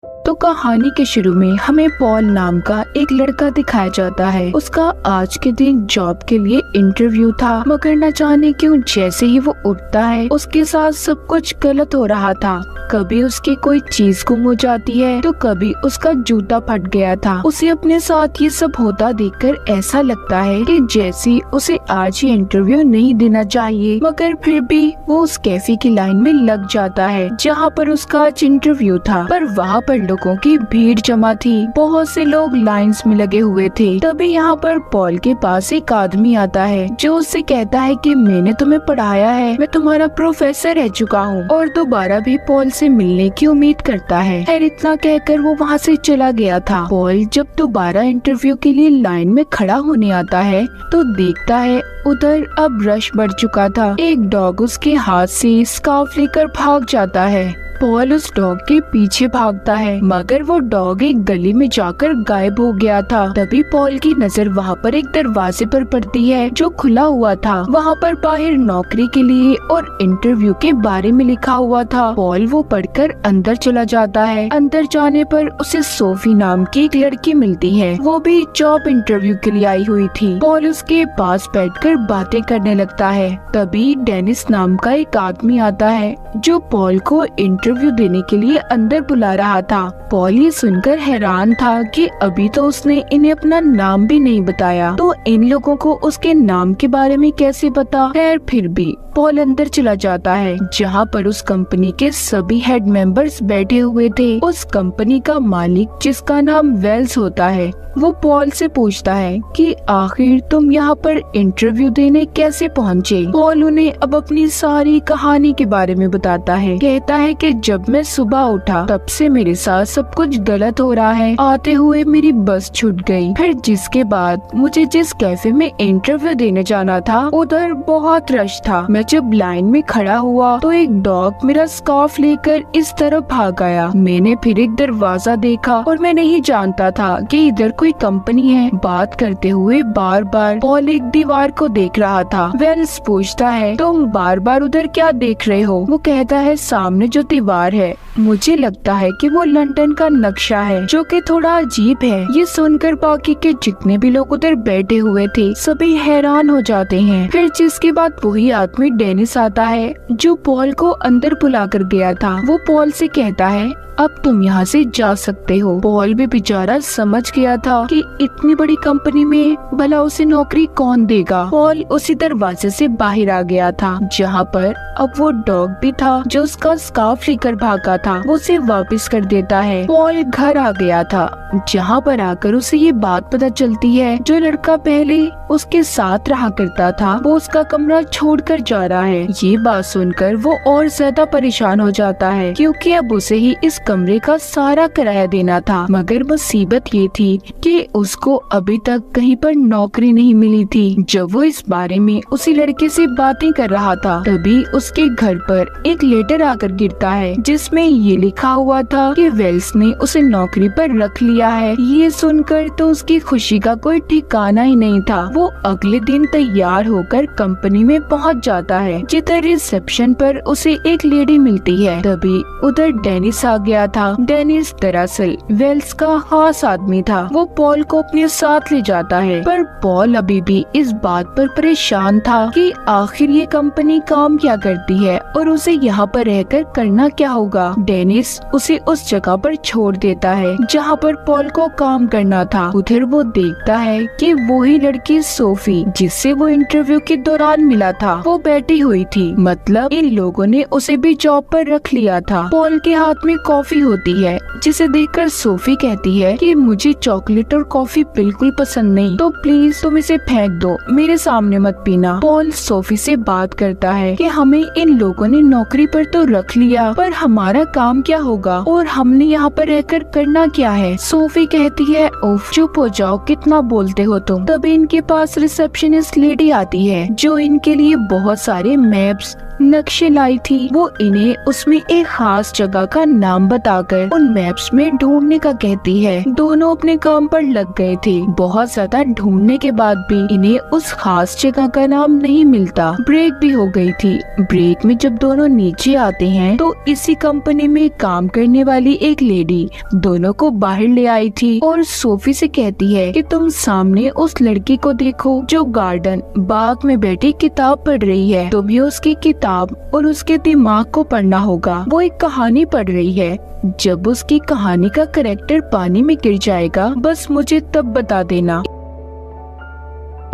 तो कहानी के शुरू में हमें पॉल नाम का एक लड़का दिखाया जाता है। उसका आज के दिन जॉब के लिए इंटरव्यू था, मगर न जाने क्यों जैसे ही वो उठता है उसके साथ सब कुछ गलत हो रहा था। कभी उसकी कोई चीज गुम हो जाती है तो कभी उसका जूता फट गया था। उसे अपने साथ ये सब होता देखकर ऐसा लगता है कि जैसे उसे आज ही इंटरव्यू नहीं देना चाहिए, मगर फिर भी वो उस कैफे की लाइन में लग जाता है जहाँ पर उसका आज इंटरव्यू था। पर वहाँ पर लोगों की भीड़ जमा थी, बहुत से लोग लाइंस में लगे हुए थे। तभी यहाँ पर पॉल के पास एक आदमी आता है जो उससे कहता है कि मैंने तुम्हें पढ़ाया है, मैं तुम्हारा प्रोफेसर रह चुका हूँ और दोबारा भी पॉल से मिलने की उम्मीद करता है। खैर इतना कहकर वो वहाँ से चला गया था। पॉल जब दोबारा इंटरव्यू के लिए लाइन में खड़ा होने आता है तो देखता है उधर अब रश बढ़ चुका था। एक डॉग उसके हाथ से स्कार्फ लेकर भाग जाता है। पॉल उस डॉग के पीछे भागता है, मगर वो डॉग एक गली में जाकर गायब हो गया था। तभी पॉल की नजर वहाँ पर एक दरवाजे पर पड़ती है जो खुला हुआ था। वहाँ पर बाहर नौकरी के लिए और इंटरव्यू के बारे में लिखा हुआ था। पॉल वो पढ़कर अंदर चला जाता है। अंदर जाने पर उसे सोफी नाम की एक लड़की मिलती है, वो भी जॉब इंटरव्यू के लिए आई हुई थी। पॉल उसके पास बैठकर बातें करने लगता है। तभी डेनिस नाम का एक आदमी आता है जो पॉल को इंटरव्यू देने के लिए अंदर बुला रहा था। पॉल ये सुनकर हैरान था कि अभी तो उसने इन्हें अपना नाम भी नहीं बताया, तो इन लोगों को उसके नाम के बारे में कैसे पता। खैर फिर भी पॉल अंदर चला जाता है जहाँ पर उस कंपनी के सभी हेड मेंबर्स बैठे हुए थे। उस कंपनी का मालिक जिसका नाम वेल्स होता है वो पॉल से पूछता है कि आखिर तुम यहाँ पर इंटरव्यू देने कैसे पहुँचे। पॉल उन्हें अब अपनी सारी कहानी के बारे में बताता है। कहता है कि जब मैं सुबह उठा तब से मेरे साथ सब कुछ गलत हो रहा है। आते हुए मेरी बस छूट गई, फिर जिसके बाद मुझे जिस कैफे में इंटरव्यू देने जाना था उधर बहुत रश था। मैं जब लाइन में खड़ा हुआ तो एक डॉग मेरा स्कार्फ लेकर इस तरफ भाग आया। मैंने फिर एक दरवाजा देखा और मैं नहीं जानता था कि इधर कोई कंपनी है। बात करते हुए बार बार पॉल एक दीवार को देख रहा था। वेल्स पूछता है तुम बार बार उधर क्या देख रहे हो। वो कहता है सामने जो दीवार है मुझे लगता है कि वो लंदन का नक्शा है जो कि थोड़ा अजीब है। ये सुनकर बाकी के जितने भी लोग उधर बैठे हुए थे सभी हैरान हो जाते हैं। फिर जिसके बाद वही आदमी डेनिस आता है जो पॉल को अंदर बुला कर गया था। वो पॉल से कहता है अब तुम यहाँ से जा सकते हो। पॉल भी बेचारा समझ गया था कि इतनी बड़ी कंपनी में भला उसे नौकरी कौन देगा। पॉल उसी दरवाजे से बाहर आ गया था जहाँ पर अब वो डॉग भी था जो उसका स्कार्फ लेकर भागा था। वो उसे वापस कर देता है। पॉल घर आ गया था जहाँ पर आकर उसे ये बात पता चलती है जो लड़का पहले उसके साथ रहा करता था वो उसका कमरा छोड़कर जा रहा है। ये बात सुनकर वो और ज्यादा परेशान हो जाता है क्योंकि अब उसे ही इस कमरे का सारा किराया देना था। मगर मुसीबत ये थी कि उसको अभी तक कहीं पर नौकरी नहीं मिली थी। जब वो इस बारे में उसी लड़के से बातें कर रहा था तभी उसके घर पर एक लेटर आकर गिरता है जिसमें ये लिखा हुआ था कि वेल्स ने उसे नौकरी पर रख लिया है। ये सुनकर तो उसकी खुशी का कोई ठिकाना ही नहीं था। वो अगले दिन तैयार होकर कंपनी में पहुंच जाता है जिधर रिसेप्शन पर उसे एक लेडी मिलती है। तभी उधर डेनिस आ गया था। डेनिस दरअसल वेल्स का खास आदमी था। वो पॉल को अपने साथ ले जाता है, पर पॉल अभी भी इस बात पर परेशान था कि आखिर ये कंपनी काम क्या करती है और उसे यहाँ पर रहकर करना क्या होगा। डेनिस उसे उस जगह पर छोड़ देता है जहाँ पर पॉल को काम करना था। उधर वो देखता है कि वही लड़की सोफी जिससे वो इंटरव्यू के दौरान मिला था वो बैठी हुई थी। मतलब इन लोगों ने उसे भी जॉब पर रख लिया था। पॉल के हाथ में कॉफी होती है जिसे देखकर सोफी कहती है कि मुझे चॉकलेट और कॉफी बिल्कुल पसंद नहीं, तो प्लीज तुम इसे फेंक दो, मेरे सामने मत पीना। पॉल सोफी से बात करता है कि हमें इन लोगों ने नौकरी पर तो रख लिया, पर हमारा काम क्या होगा और हमने यहाँ पर रहकर करना क्या है। सोफी कहती है उफ चुप हो जाओ, कितना बोलते हो तुम। तभी इनके पास रिसेप्शनिस्ट लेडी आती है जो इनके लिए बहुत सारे मैप्स नक्शे लाई थी वो इन्हें उसमें एक खास जगह का नाम बताकर उन मैप्स में ढूंढने का कहती है। दोनों अपने काम पर लग गए थे। बहुत ज्यादा ढूंढने के बाद भी इन्हें उस खास जगह का नाम नहीं मिलता। ब्रेक भी हो गई थी। ब्रेक में जब दोनों नीचे आते हैं तो इसी कंपनी में काम करने वाली एक लेडी दोनों को बाहर ले आई थी और सोफी से कहती है कि तुम सामने उस लड़की को देखो जो गार्डन बाग में बैठी किताब पढ़ रही है। तुम्हें उसकी किताब और उसके दिमाग को पढ़ना होगा। वो एक कहानी पढ़ रही है। जब उसकी कहानी का कैरेक्टर पानी में गिर जाएगा बस मुझे तब बता देना।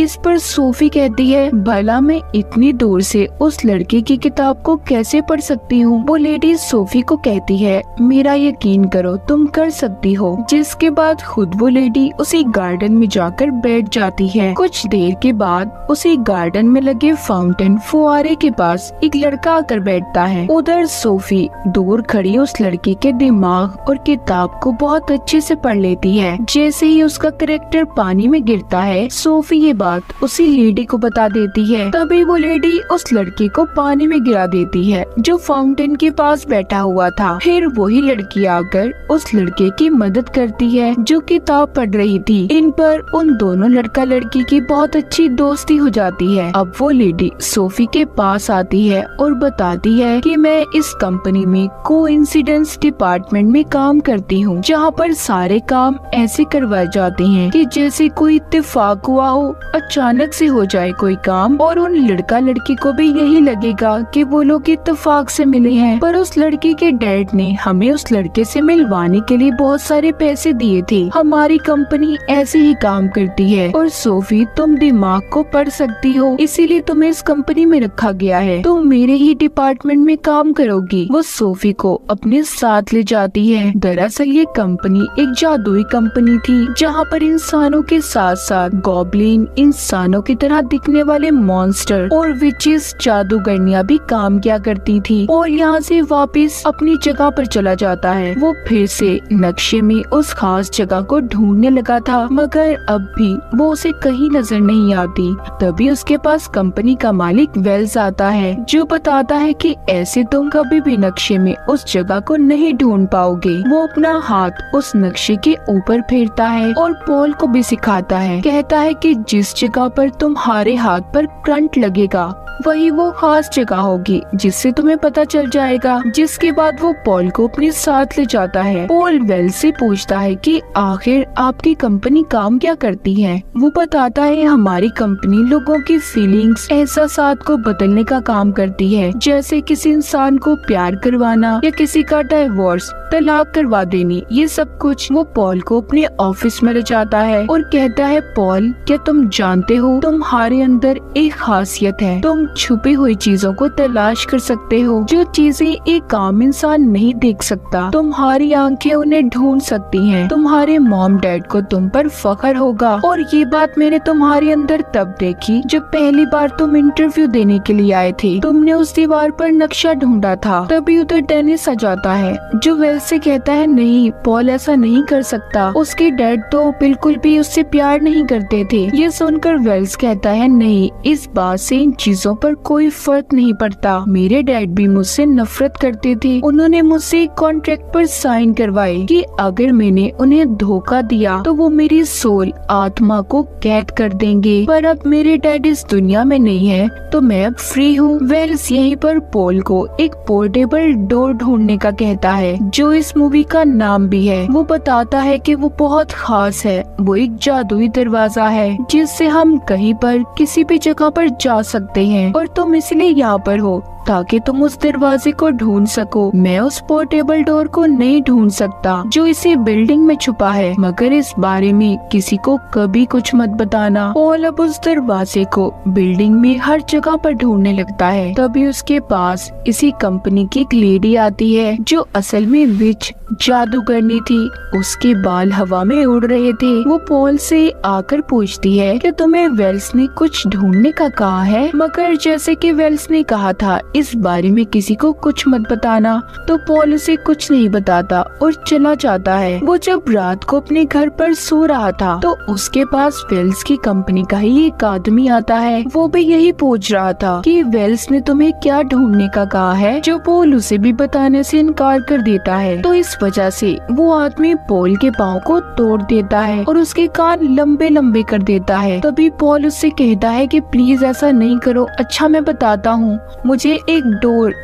इस पर सोफी कहती है भला मैं इतनी दूर से उस लड़की की किताब को कैसे पढ़ सकती हूँ। वो लेडी सोफी को कहती है मेरा यकीन करो तुम कर सकती हो। जिसके बाद खुद वो लेडी उसी गार्डन में जाकर बैठ जाती है। कुछ देर के बाद उसी गार्डन में लगे फाउंटेन फुआरे के पास एक लड़का आकर बैठता है। उधर सोफी दूर खड़ी उस लड़की के दिमाग और किताब को बहुत अच्छे से पढ़ लेती है। जैसे ही उसका कैरेक्टर पानी में गिरता है सोफी ये बात उसी लेडी को बता देती है। तभी वो लेडी उस लड़की को पानी में गिरा देती है जो फाउंटेन के पास बैठा हुआ था। फिर वही लड़की आकर उस लड़के की मदद करती है जो किताब पढ़ रही थी। इन पर उन दोनों लड़का लड़की की बहुत अच्छी दोस्ती हो जाती है। अब वो लेडी सोफी के पास आती है और बताती है कि मैं इस कंपनी में कोइंसिडेंस डिपार्टमेंट में काम करती हूँ जहाँ पर सारे काम ऐसे करवाए जाते हैं कि जैसे कोई इत्तेफाक हुआ हो, अचानक से हो जाए कोई काम और उन लड़का लड़की को भी यही लगेगा कि वो लोग इत्तेफाक से मिले हैं। पर उस लड़की के डैड ने हमें उस लड़के से मिलवाने के लिए बहुत सारे पैसे दिए थे। हमारी कंपनी ऐसे ही काम करती है और सोफी तुम दिमाग को पढ़ सकती हो इसीलिए तुम्हें इस कंपनी में रखा गया है। तुम मेरे ही डिपार्टमेंट में काम करोगी। वो सोफी को अपने साथ ले जाती है। दरअसल ये कंपनी एक जादुई कंपनी थी जहाँ पर इंसानों के साथ साथ गॉब्लिन इंसानों की तरह दिखने वाले मॉन्स्टर और विचेस जादूगरनियां भी काम किया करती थी। और यहाँ से वापस अपनी जगह पर चला जाता है। वो फिर से नक्शे में उस खास जगह को ढूंढने लगा था मगर अब भी वो उसे कहीं नजर नहीं आती। तभी उसके पास कंपनी का मालिक वेल्स आता है जो बताता है कि ऐसे तुम कभी भी नक्शे में उस जगह को नहीं ढूंढ पाओगे। वो अपना हाथ उस नक्शे के ऊपर फेरता है और पॉल को भी सिखाता है। कहता है कि जिस जगह पर तुम्हारे हाथ पर करंट लगेगा वही वो खास जगह होगी जिससे तुम्हें पता चल जाएगा। जिसके बाद वो पॉल को अपने साथ ले जाता है। पॉल वेल से पूछता है कि आखिर आपकी कंपनी काम क्या करती है। वो बताता है हमारी कंपनी लोगों की फीलिंग्स एहसासात को बदलने का काम करती है। जैसे किसी इंसान को प्यार करवाना या किसी का डाइवोर्स तलाक करवा देनी, ये सब कुछ। वो पॉल को अपने ऑफिस में ले जाता है और कहता है पॉल क्या तुम जानते हो तुम्हारे अंदर एक खासियत है। तुम छुपी हुई चीजों को तलाश कर सकते हो जो चीजें एक आम इंसान नहीं देख सकता। तुम्हारी आंखें उन्हें ढूंढ सकती हैं। तुम्हारे मॉम डैड को तुम पर फख्र होगा। और ये बात मैंने तुम्हारे अंदर तब देखी जब पहली बार तुम इंटरव्यू देने के लिए आए थे। तुमने उस दीवार पर नक्शा ढूंढा था। तभी उधर डेनिस आ जाता है जो वेल से कहता है नहीं पॉल ऐसा नहीं कर सकता। उसके डैड तो बिल्कुल भी उससे प्यार नहीं करते थे। ये सुनकर वेल्स कहता है नहीं, इस बात से इन चीजों पर कोई फर्क नहीं पड़ता। मेरे डैड भी मुझसे नफरत करते थे। उन्होंने मुझसे एक कॉन्ट्रैक्ट पर साइन करवाए कि अगर मैंने उन्हें धोखा दिया तो वो मेरी सोल आत्मा को कैद कर देंगे। पर अब मेरे डैड इस दुनिया में नहीं है तो मैं अब फ्री हूँ। वेल्स यहीं पर पॉल को एक पोर्टेबल डोर ढूंढने का कहता है जो इस मूवी का नाम भी है। वो बताता है कि वो बहुत खास है। वो एक जादुई दरवाजा है जिससे हम कहीं पर किसी भी जगह पर जा सकते हैं और तुम इसलिए यहाँ पर हो ताकि तुम उस दरवाजे को ढूंढ सको। मैं उस पोर्टेबल डोर को नहीं ढूंढ सकता जो इसी बिल्डिंग में छुपा है, मगर इस बारे में किसी को कभी कुछ मत बताना। पॉल अब उस दरवाजे को बिल्डिंग में हर जगह पर ढूंढने लगता है। तभी उसके पास इसी कंपनी की एक लेडी आती है जो असल में विच जादूगरनी थी। उसके बाल हवा में उड़ रहे थे। वो पॉल से आकर पूछती है कि तुम्हें वेल्स ने कुछ ढूंढने का कहा है, मगर जैसे कि वेल्स ने कहा था इस बारे में किसी को कुछ मत बताना, तो पॉल उसे कुछ नहीं बताता और चला जाता है। वो जब रात को अपने घर पर सो रहा था तो उसके पास वेल्स की कंपनी का ही एक आदमी आता है। वो भी यही पूछ रहा था कि वेल्स ने तुम्हें क्या ढूंढने का कहा है, जो पॉल उसे भी बताने से इनकार कर देता है। तो इस वजह से वो आदमी पॉल के पाँव को तोड़ देता है और उसके कान लंबे लंबे कर देता है। तभी पॉल उससे कहता है कि प्लीज ऐसा नहीं करो, अच्छा मैं बताता हूँ, मुझे एक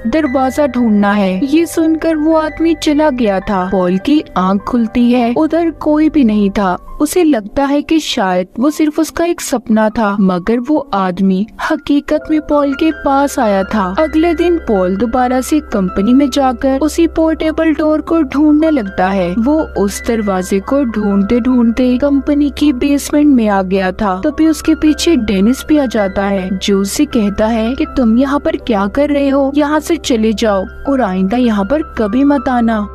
दरवाजा ढूंढना है। ये सुनकर वो आदमी चला गया था। पॉल की आँख खुलती है, उधर कोई भी नहीं था। उसे लगता है कि शायद वो सिर्फ उसका एक सपना था, मगर वो आदमी हकीकत में पॉल के पास आया था। अगले दिन पॉल दोबारा से कंपनी में जाकर उसी पोर्टेबल डोर को ढूंढने लगता है। वो उस दरवाजे को ढूंढते ढूंढते कंपनी की बेसमेंट में आ गया था। तभी उसके पीछे डेनिस भी आ जाता है, जो उसे कहता है कि तुम यहाँ पर क्या कर रहे हो, यहाँ से चले जाओ और आइंदा यहाँ पर कभी मत आना।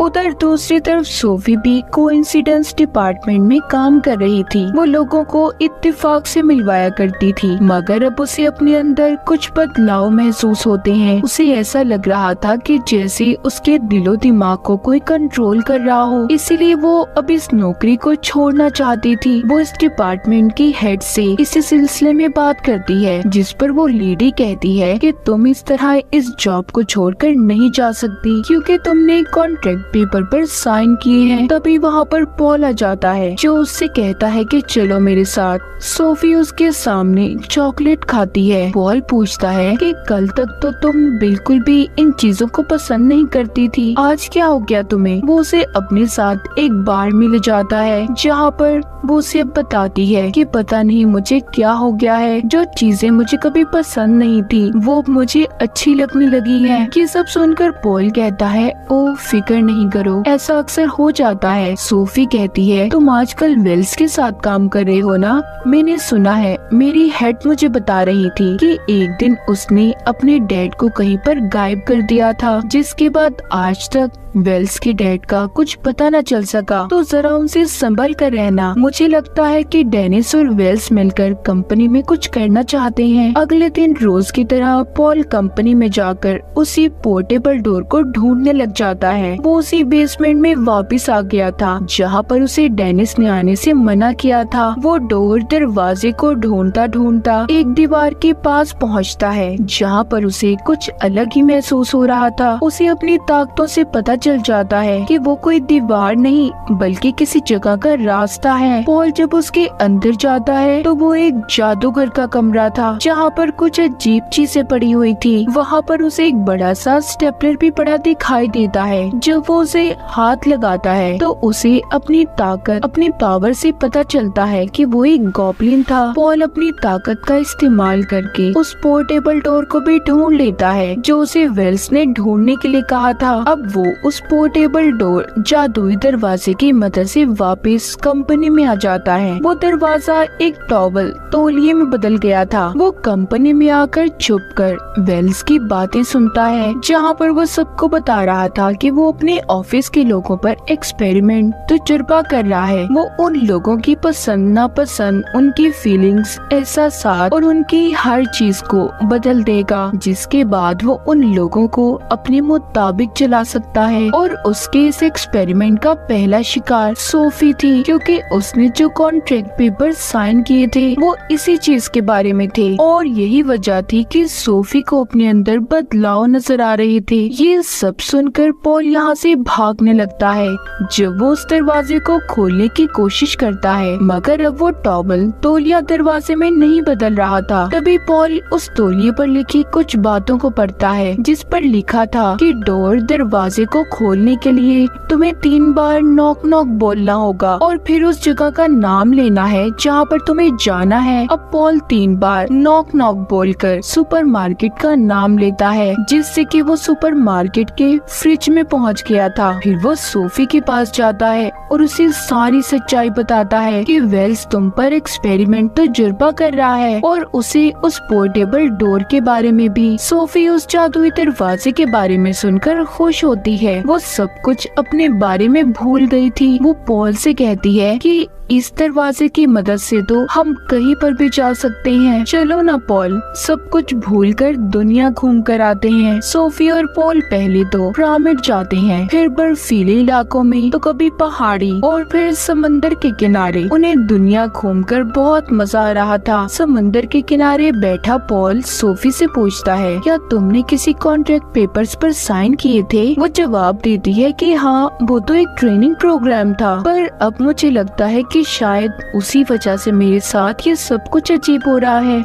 उधर दूसरी तरफ सोफी भी कोइंसिडेंस डिपार्टमेंट में काम कर रही थी। वो लोगों को इत्तेफाक से मिलवाया करती थी, मगर अब उसे अपने अंदर कुछ बदलाव महसूस होते हैं। उसे ऐसा लग रहा था कि जैसे उसके दिलो दिमाग को कोई कंट्रोल कर रहा हो, इसीलिए वो अब इस नौकरी को छोड़ना चाहती थी। वो इस डिपार्टमेंट की हेड से इसी सिलसिले में बात करती है, जिस पर वो लेडी कहती है कि तुम इस तरह इस जॉब को छोड़कर नहीं जा सकती, क्योंकि तुमने कॉन्ट्रैक्ट पेपर पर साइन किए हैं। तभी वहाँ पर पॉल आ जाता है, जो उससे कहता है कि चलो मेरे साथ। सोफी उसके सामने चॉकलेट खाती है। पॉल पूछता है कि कल तक तो तुम बिल्कुल भी इन चीजों को पसंद नहीं करती थी, आज क्या हो गया तुम्हें। वो उसे अपने साथ एक बार में ले जाता है, जहाँ पर वो उसे बताती है कि पता नहीं मुझे क्या हो गया है, जो चीजें मुझे कभी पसंद नहीं थी वो मुझे अच्छी लगने लगी है। ये सब सुनकर पॉल कहता है ओ फिक्र नहीं करो, ऐसा अक्सर हो जाता है। सोफी कहती है तुम आजकल वेल्स के साथ काम कर रहे हो ना, मैंने सुना है, मेरी हेड मुझे बता रही थी कि एक दिन उसने अपने डैड को कहीं पर गायब कर दिया था, जिसके बाद आज तक वेल्स के डैड का कुछ पता न चल सका। तो जरा उनसे संभल कर रहना। मुझे लगता है कि डेनिस और वेल्स मिलकर कंपनी में कुछ करना चाहते हैं। अगले दिन रोज की तरह पॉल कंपनी में जाकर उसी पोर्टेबल डोर को ढूंढने लग जाता है। वो उसी बेसमेंट में वापस आ गया था, जहाँ पर उसे डेनिस ने आने से मना किया था। वो डोर दरवाजे को ढूंढता ढूंढता एक दीवार के पास पहुँचता है, जहाँ पर उसे कुछ अलग ही महसूस हो रहा था। उसे अपनी ताकतों से पता चल जाता है कि वो कोई दीवार नहीं बल्कि किसी जगह का रास्ता है। पॉल जब उसके अंदर जाता है तो वो एक जादूगर का कमरा था, जहाँ पर कुछ अजीब चीजें पड़ी हुई थी। वहाँ पर उसे एक बड़ा सा स्टेपलर भी पड़ा दिखाई देता है। जब वो उसे हाथ लगाता है तो उसे अपनी ताकत, अपनी पावर से पता चलता है कि वो एक गॉब्लिन था। पॉल अपनी ताकत का इस्तेमाल करके उस पोर्टेबल डोर को भी ढूंढ लेता है, जो उसे वेल्स ने ढूंढने के लिए कहा था। अब वो उस पोर्टेबल डोर जादुई दरवाजे की मदद से वापस कंपनी में आ जाता है। वो दरवाजा एक टॉवल तौलिए में बदल गया था। वो कंपनी में आकर छुपकर वेल्स की बातें सुनता है, जहाँ पर वो सबको बता रहा था कि वो अपने ऑफिस के लोगों पर एक्सपेरिमेंट तजुर्बा कर रहा है। वो उन लोगों की पसंद नापसंद, उनकी फीलिंग्स, एहसासात और उनकी हर चीज को बदल देगा, जिसके बाद वो उन लोगों को अपने मुताबिक चला सकता है। और उसके इस एक्सपेरिमेंट का पहला शिकार सोफी थी, क्योंकि उसने जो कॉन्ट्रैक्ट पेपर साइन किए थे वो इसी चीज के बारे में थे, और यही वजह थी कि सोफी को अपने अंदर बदलाव नजर आ रहे थे। ये सब सुनकर पॉल यहाँ से भागने लगता है। जब वो उस दरवाजे को खोलने की कोशिश करता है, मगर अब वो टॉवल तौलिया दरवाजे में नहीं बदल रहा था। तभी पॉल उस तौलिए पर लिखी कुछ बातों को पढ़ता है, जिस पर लिखा था कि डोर दरवाजे को खोलने के लिए तुम्हें 3 बार नॉक नॉक बोलना होगा और फिर उस जगह का नाम लेना है जहाँ पर तुम्हें जाना है। अब पॉल 3 बार नॉक नॉक बोलकर सुपरमार्केट का नाम लेता है, जिससे कि वो सुपरमार्केट के फ्रिज में पहुँच गया था। फिर वो सोफी के पास जाता है और उसे सारी सच्चाई बताता है कि वेल्स तुम पर एक्सपेरिमेंट तजुर्बा कर रहा है, और उसे उस पोर्टेबल डोर के बारे में भी। सोफी उस जादुई दरवाजे के बारे में सुनकर खुश होती है। वो सब कुछ अपने बारे में भूल गई थी। वो पॉल से कहती है कि इस दरवाजे की मदद से तो हम कहीं पर भी जा सकते हैं। चलो ना पॉल, सब कुछ भूलकर दुनिया घूम कर आते हैं। सोफी और पॉल पहले तो पिरामिड जाते हैं, फिर बर्फीले इलाकों में, तो कभी पहाड़ी और फिर समंदर के किनारे। उन्हें दुनिया घूमकर बहुत मजा आ रहा था। समंदर के किनारे बैठा पॉल सोफी से पूछता है, क्या तुमने किसी कॉन्ट्रैक्ट पेपर्स पर साइन किए थे? वो जवाब देती है कि हाँ, वो तो एक ट्रेनिंग प्रोग्राम था, पर अब मुझे लगता है कि शायद उसी वजह से मेरे साथ ये सब कुछ अजीब हो रहा है।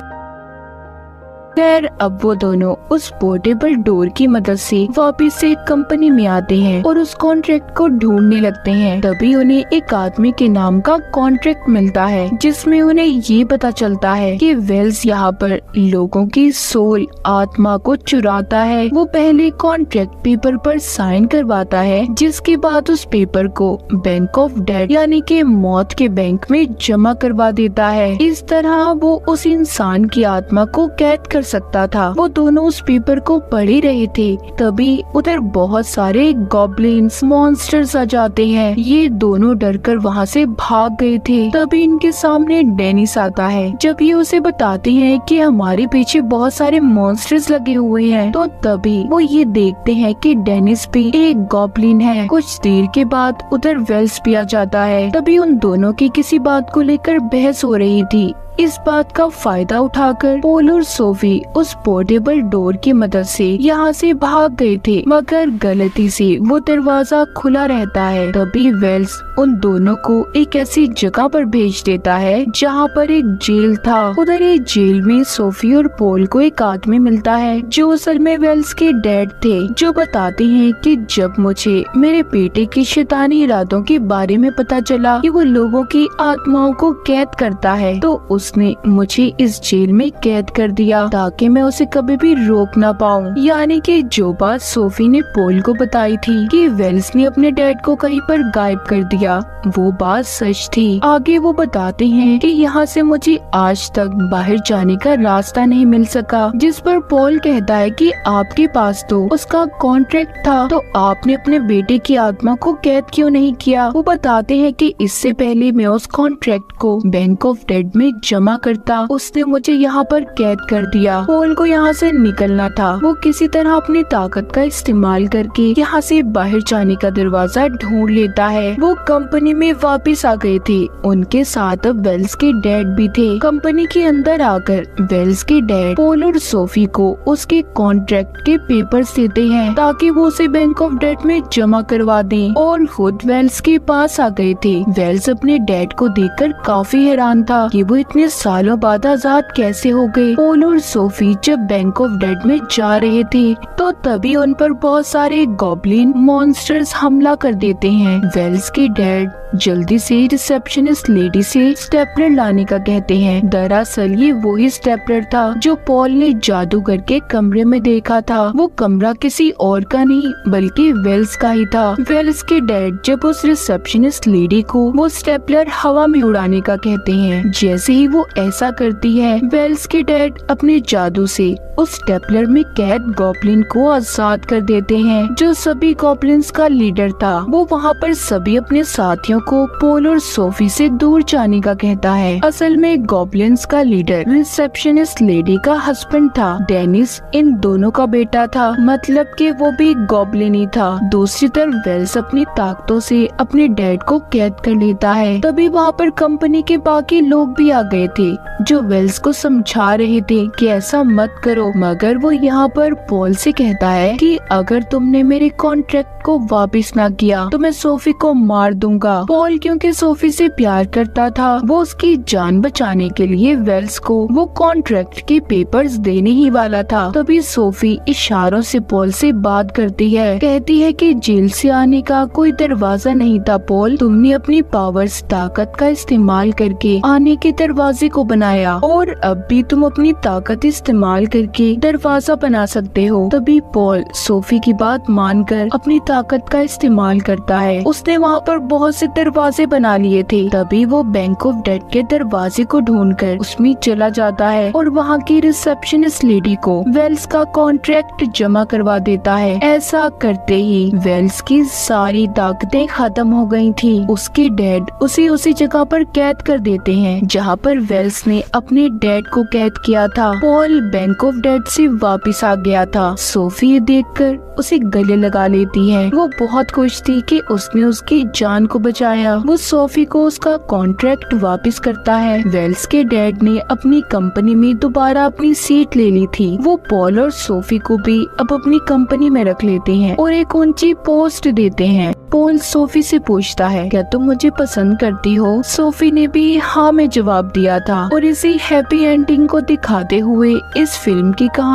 खैर, अब वो दोनों उस पोर्टेबल डोर की मदद से वापस से कंपनी में आते हैं और उस कॉन्ट्रैक्ट को ढूंढने लगते हैं। तभी उन्हें एक आदमी के नाम का कॉन्ट्रैक्ट मिलता है, जिसमें उन्हें ये पता चलता है कि वेल्स यहाँ पर लोगों की सोल, आत्मा को चुराता है। वो पहले कॉन्ट्रैक्ट पेपर पर साइन करवाता है, जिसके बाद उस पेपर को बैंक ऑफ डेड यानी कि मौत के बैंक में जमा करवा देता है। इस तरह वो उस इंसान की आत्मा को कैद कर सकता था। वो दोनों उस पेपर को पढ़ ही रहे थे, तभी उधर बहुत सारे गॉब्लिन्स, मॉन्स्टर्स आ जाते हैं। ये दोनों डरकर वहाँ से भाग गए थे। तभी इनके सामने डेनिस आता है। जब ये उसे बताते हैं कि हमारे पीछे बहुत सारे मॉन्स्टर्स लगे हुए हैं, तो तभी वो ये देखते हैं कि डेनिस भी एक गॉब्लिन है। कुछ देर के बाद उधर वेल्स भी आ जाता है। तभी उन दोनों की किसी बात को लेकर बहस हो रही थी। इस बात का फायदा उठाकर पॉल और सोफी उस पोर्टेबल डोर की मदद से यहाँ से भाग गए थे, मगर गलती से वो दरवाजा खुला रहता है। तभी वेल्स उन दोनों को एक ऐसी जगह पर भेज देता है जहाँ पर एक जेल था। उधर एक जेल में सोफी और पॉल को एक आदमी मिलता है जो असल में वेल्स के डैड थे, जो बताते हैं कि जब मुझे मेरे बेटे की शैतानी इरादों के बारे में पता चला कि वो लोगों की आत्माओं को कैद करता है, तो उसने मुझे इस जेल में कैद कर दिया ताकि मैं उसे कभी भी रोक ना पाऊं। यानी कि जो बात सोफी ने पॉल को बताई थी कि वेल्स ने अपने डैड को कहीं पर गायब कर दिया, वो बात सच थी। आगे वो बताते हैं कि यहाँ से मुझे आज तक बाहर जाने का रास्ता नहीं मिल सका, जिस पर पॉल कहता है कि आपके पास तो उसका कॉन्ट्रैक्ट था, तो आपने अपने बेटे की आत्मा को कैद क्यों नहीं किया? वो बताते हैं कि इससे पहले मैं उस कॉन्ट्रैक्ट को बैंक ऑफ डेड में जमा करता, उसने मुझे यहाँ पर कैद कर दिया। पॉल को यहाँ से निकलना था। वो किसी तरह अपनी ताकत का इस्तेमाल करके यहाँ से बाहर जाने का दरवाजा ढूंढ लेता है। वो कंपनी में वापस आ गए थे। उनके साथ अब वेल्स के डैड भी थे। कंपनी के अंदर आकर वेल्स के डैड पॉल और सोफी को उसके कॉन्ट्रैक्ट के पेपर्स देते हैं ताकि वो उसे बैंक ऑफ डेड में जमा करवा दें, और खुद वेल्स के पास आ गए थे। वेल्स अपने डैड को देखकर काफी हैरान था कि वो इतने सालों बाद आजाद कैसे हो गए। पॉल और सोफी जब बैंक ऑफ डेड में जा रहे थे, तो तभी उन पर बहुत सारे गॉब्लिन मॉन्स्टर्स हमला कर देते हैं। वेल्स के डैड जल्दी से रिसेप्शनिस्ट लेडी से स्टेपलर लाने का कहते हैं। दरअसल ये वही स्टेपलर था जो पॉल ने जादू करके कमरे में देखा था। वो कमरा किसी और का नहीं बल्कि वेल्स का ही था। वेल्स के डैड जब उस रिसेप्शनिस्ट लेडी को वो स्टेपलर हवा में उड़ाने का कहते हैं। जैसे ही वो ऐसा करती है, वेल्स के डैड अपने जादू से उस स्टेपलर में कैद गॉब्लिन को आजाद कर देते हैं, जो सभी गॉब्लिन्स का लीडर था। वो वहाँ पर सभी अपने साथियों को पॉल और सोफी से दूर जाने का कहता है। असल में गॉब्लिन्स का लीडर रिसेप्शनिस्ट लेडी का हस्बैंड था। डेनिस इन दोनों का बेटा था, मतलब कि वो भी गॉब्लिन ही था। दूसरी तरफ वेल्स अपनी ताकतों से अपने डैड को कैद कर लेता है। तभी वहाँ पर कंपनी के बाकी लोग भी आ गए थे, जो वेल्स को समझा रहे थे कि ऐसा मत करो, मगर वो यहाँ पर पॉल से कहता है कि अगर तुमने मेरे कॉन्ट्रैक्ट को वापस ना किया तो मैं सोफी को मार दूंगा। पॉल क्योंकि सोफी से प्यार करता था, वो उसकी जान बचाने के लिए वेल्स को वो कॉन्ट्रैक्ट के पेपर्स देने ही वाला था। तभी सोफी इशारों से पॉल से बात करती है, कहती है कि जेल से आने का कोई दरवाजा नहीं था पॉल, तुमने अपनी पावर्स, ताकत का इस्तेमाल करके आने के दरवाजे को बनाया, और अब भी तुम अपनी ताकत ताकत इस्तेमाल करके दरवाजा बना सकते हो। तभी पॉल सोफी की बात मानकर अपनी ताकत का इस्तेमाल करता है। उसने वहाँ पर बहुत से दरवाजे बना लिए थे। तभी वो बैंक ऑफ डेथ के दरवाजे को ढूंढकर उसमें चला जाता है और वहाँ की रिसेप्शनिस्ट लेडी को वेल्स का कॉन्ट्रैक्ट जमा करवा देता है। ऐसा करते ही वेल्स की सारी ताकतें खत्म हो गई थी। उसके डैड उसी जगह पर कैद कर देते हैं जहाँ पर वेल्स ने अपने डैड को कैद किया था। पॉल बैंक ऑफ डेथ से वापस आ गया था। सोफी ये देखकर उसे गले लगा लेती है। वो बहुत खुश थी कि उसने उसकी जान को बचाया। वो सोफी को उसका कॉन्ट्रैक्ट वापस करता है। वेल्स के डैड ने अपनी कंपनी में दोबारा अपनी सीट ले ली थी। वो पॉल और सोफी को भी अब अपनी कंपनी में रख लेते हैं और एक ऊंची पोस्ट देते हैं। पॉल सोफी से पूछता है, क्या तुम मुझे पसंद करती हो? सोफी ने भी हाँ में जवाब दिया था। और इसी हैप्पी एंडिंग को दिखाते हुए इस फिल्म की कहानी